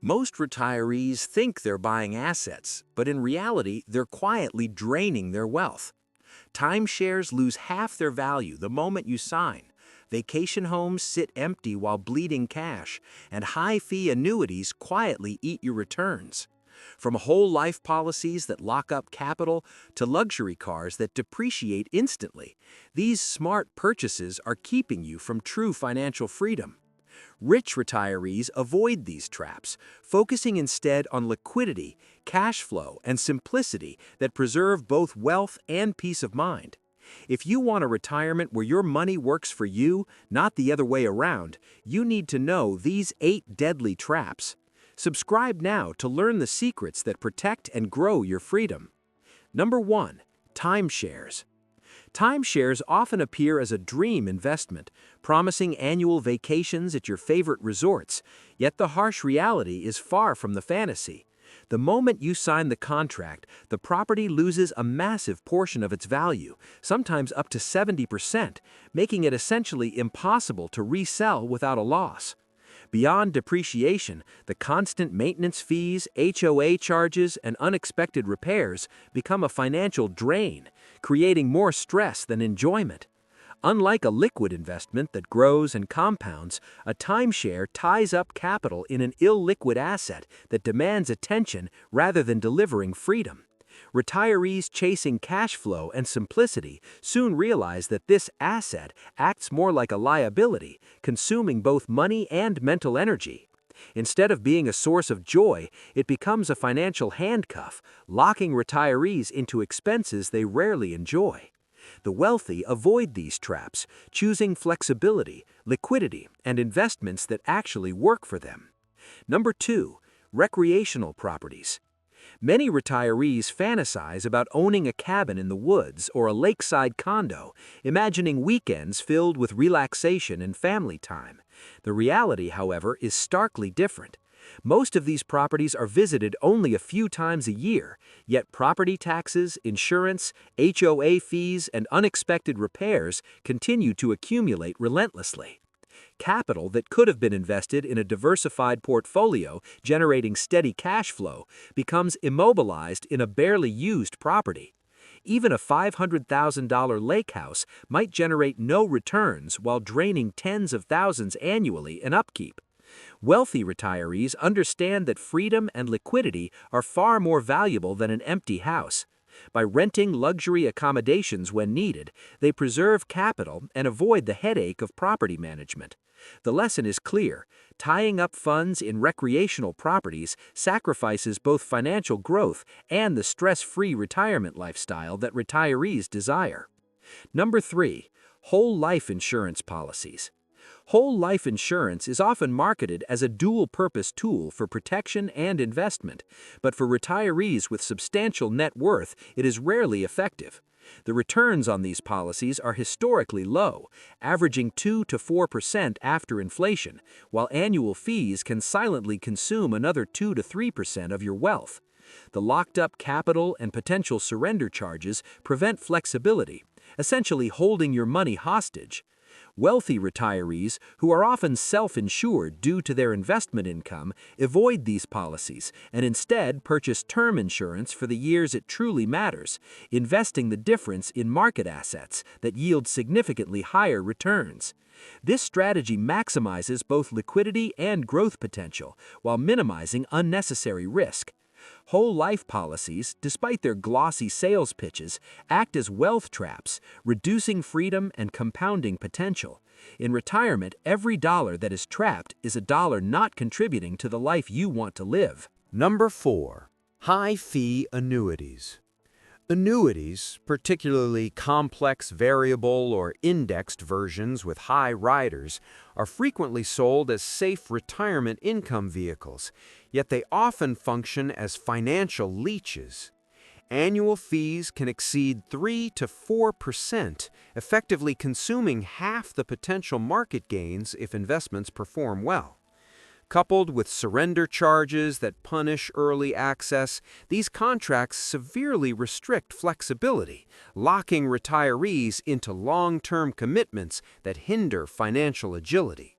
Most retirees think they're buying assets, but in reality, they're quietly draining their wealth. Timeshares lose half their value the moment you sign. Vacation homes sit empty while bleeding cash, and high-fee annuities quietly eat your returns. From whole life policies that lock up capital to luxury cars that depreciate instantly, these smart purchases are keeping you from true financial freedom. Rich retirees avoid these traps, focusing instead on liquidity, cash flow, and simplicity that preserve both wealth and peace of mind. If you want a retirement where your money works for you, not the other way around, you need to know these 8 deadly traps. Subscribe now to learn the secrets that protect and grow your freedom. Number 1. Timeshares. Timeshares often appear as a dream investment, promising annual vacations at your favorite resorts, yet the harsh reality is far from the fantasy. The moment you sign the contract, the property loses a massive portion of its value, sometimes up to 70%, making it essentially impossible to resell without a loss. Beyond depreciation, the constant maintenance fees, HOA charges, and unexpected repairs become a financial drain, creating more stress than enjoyment. Unlike a liquid investment that grows and compounds, a timeshare ties up capital in an illiquid asset that demands attention rather than delivering freedom. Retirees chasing cash flow and simplicity soon realize that this asset acts more like a liability, consuming both money and mental energy. Instead of being a source of joy, it becomes a financial handcuff, locking retirees into expenses they rarely enjoy. The wealthy avoid these traps, choosing flexibility, liquidity, and investments that actually work for them. Number 2. Recreational properties. Many retirees fantasize about owning a cabin in the woods or a lakeside condo, imagining weekends filled with relaxation and family time. The reality, however, is starkly different. Most of these properties are visited only a few times a year, yet property taxes, insurance, HOA fees, and unexpected repairs continue to accumulate relentlessly. Capital that could have been invested in a diversified portfolio generating steady cash flow becomes immobilized in a barely used property. Even a $500,000 lake house might generate no returns while draining tens of thousands annually in upkeep. Wealthy retirees understand that freedom and liquidity are far more valuable than an empty house. By renting luxury accommodations when needed, they preserve capital and avoid the headache of property management. The lesson is clear: tying up funds in recreational properties sacrifices both financial growth and the stress-free retirement lifestyle that retirees desire. Number 3. Whole life insurance policies. Whole life insurance is often marketed as a dual-purpose tool for protection and investment, but for retirees with substantial net worth, it is rarely effective. The returns on these policies are historically low, averaging 2 to 4% after inflation, while annual fees can silently consume another 2 to 3% of your wealth. The locked-up capital and potential surrender charges prevent flexibility, essentially holding your money hostage. Wealthy retirees, who are often self-insured due to their investment income, avoid these policies and instead purchase term insurance for the years it truly matters, investing the difference in market assets that yield significantly higher returns. This strategy maximizes both liquidity and growth potential while minimizing unnecessary risk. Whole life policies, despite their glossy sales pitches, act as wealth traps, reducing freedom and compounding potential. In retirement, every dollar that is trapped is a dollar not contributing to the life you want to live. Number 4. High-fee annuities. Annuities, particularly complex variable or indexed versions with high riders, are frequently sold as safe retirement income vehicles, yet they often function as financial leeches. Annual fees can exceed 3 to 4%, effectively consuming half the potential market gains if investments perform well. Coupled with surrender charges that punish early access, these contracts severely restrict flexibility, locking retirees into long-term commitments that hinder financial agility.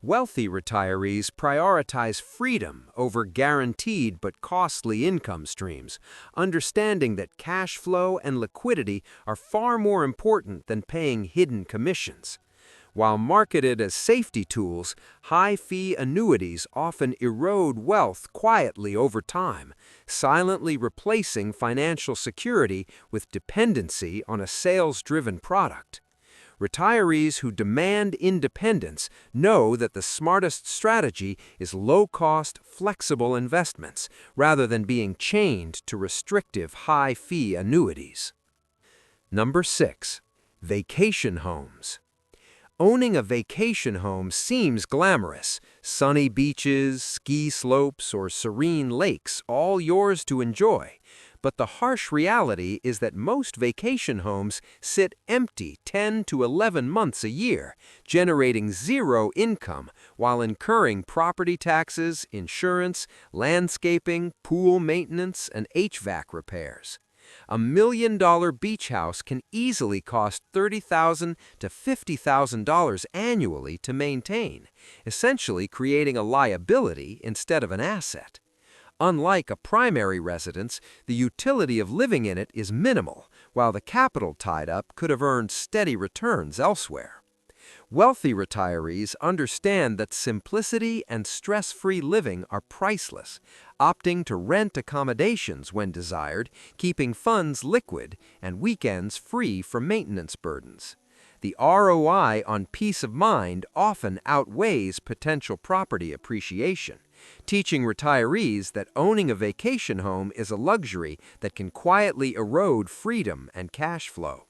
Wealthy retirees prioritize freedom over guaranteed but costly income streams, understanding that cash flow and liquidity are far more important than paying hidden commissions. While marketed as safety tools, high-fee annuities often erode wealth quietly over time, silently replacing financial security with dependency on a sales-driven product. Retirees who demand independence know that the smartest strategy is low-cost, flexible investments, rather than being chained to restrictive high-fee annuities. Number 6. Vacation homes. Owning a vacation home seems glamorous. Sunny beaches, ski slopes, or serene lakes, all yours to enjoy. But the harsh reality is that most vacation homes sit empty 10 to 11 months a year, generating zero income while incurring property taxes, insurance, landscaping, pool maintenance, and HVAC repairs. $1 million beach house can easily cost $30,000 to $50,000 annually to maintain, essentially creating a liability instead of an asset. Unlike a primary residence, the utility of living in it is minimal, while the capital tied up could have earned steady returns elsewhere. Wealthy retirees understand that simplicity and stress-free living are priceless, opting to rent accommodations when desired, keeping funds liquid and weekends free from maintenance burdens. The ROI on peace of mind often outweighs potential property appreciation, teaching retirees that owning a vacation home is a luxury that can quietly erode freedom and cash flow.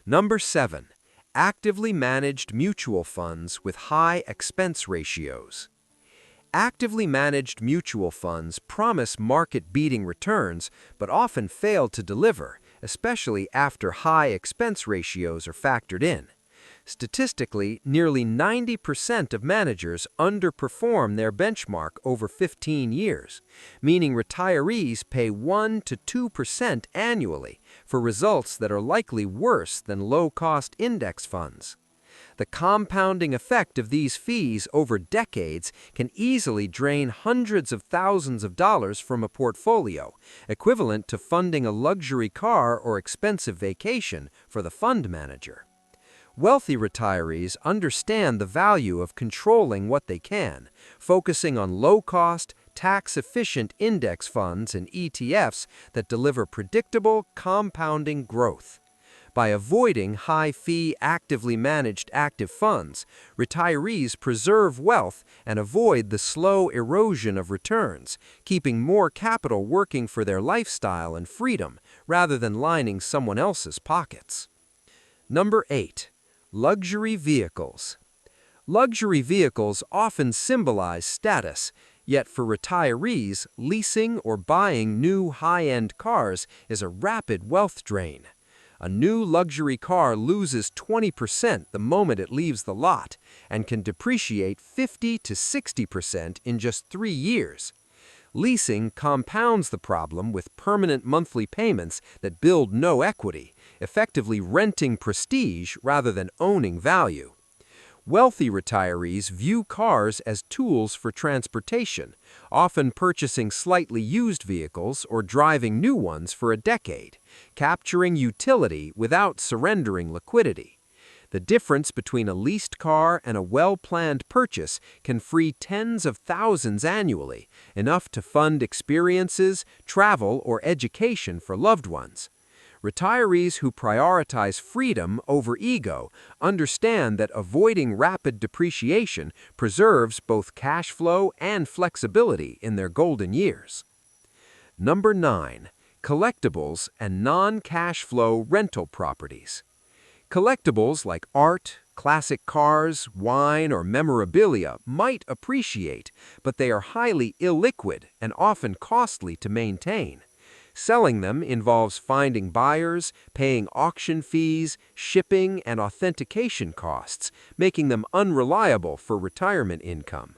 Number 7. Actively managed mutual funds with high expense ratios. Actively managed mutual funds promise market-beating returns but often fail to deliver, especially after high expense ratios are factored in. Statistically, nearly 90% of managers underperform their benchmark over 15 years, meaning retirees pay 1 to 2% annually for results that are likely worse than low-cost index funds. The compounding effect of these fees over decades can easily drain hundreds of thousands of dollars from a portfolio, equivalent to funding a luxury car or expensive vacation for the fund manager. Wealthy retirees understand the value of controlling what they can, focusing on low-cost, tax-efficient index funds and ETFs that deliver predictable, compounding growth. By avoiding high-fee, actively managed active funds, retirees preserve wealth and avoid the slow erosion of returns, keeping more capital working for their lifestyle and freedom rather than lining someone else's pockets. Number 8. Luxury vehicles. Luxury vehicles often symbolize status, yet for retirees, leasing or buying new high-end cars is a rapid wealth drain. A new luxury car loses 20% the moment it leaves the lot and can depreciate 50 to 60% in just 3 years. Leasing compounds the problem with permanent monthly payments that build no equity, effectively renting prestige rather than owning value. Wealthy retirees view cars as tools for transportation, often purchasing slightly used vehicles or driving new ones for a decade, capturing utility without surrendering liquidity. The difference between a leased car and a well-planned purchase can free tens of thousands annually, enough to fund experiences, travel, or education for loved ones. Retirees who prioritize freedom over ego understand that avoiding rapid depreciation preserves both cash flow and flexibility in their golden years. Number 9. Collectibles and non-cash flow rental properties. Collectibles like art, classic cars, wine, or memorabilia might appreciate, but they are highly illiquid and often costly to maintain. Selling them involves finding buyers, paying auction fees, shipping, and authentication costs, making them unreliable for retirement income.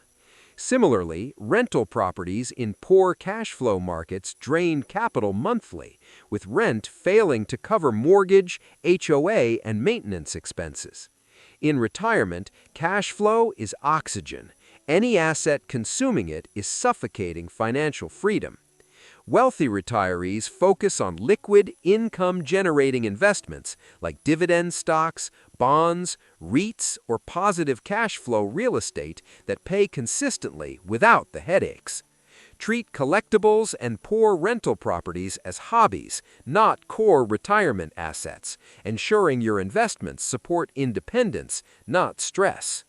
Similarly, rental properties in poor cash flow markets drain capital monthly, with rent failing to cover mortgage, HOA, and maintenance expenses. In retirement, cash flow is oxygen. Any asset consuming it is suffocating financial freedom. Wealthy retirees focus on liquid, income-generating investments like dividend stocks, bonds, REITs, or positive cash flow real estate that pay consistently without the headaches. Treat collectibles and poor rental properties as hobbies, not core retirement assets, ensuring your investments support independence, not stress.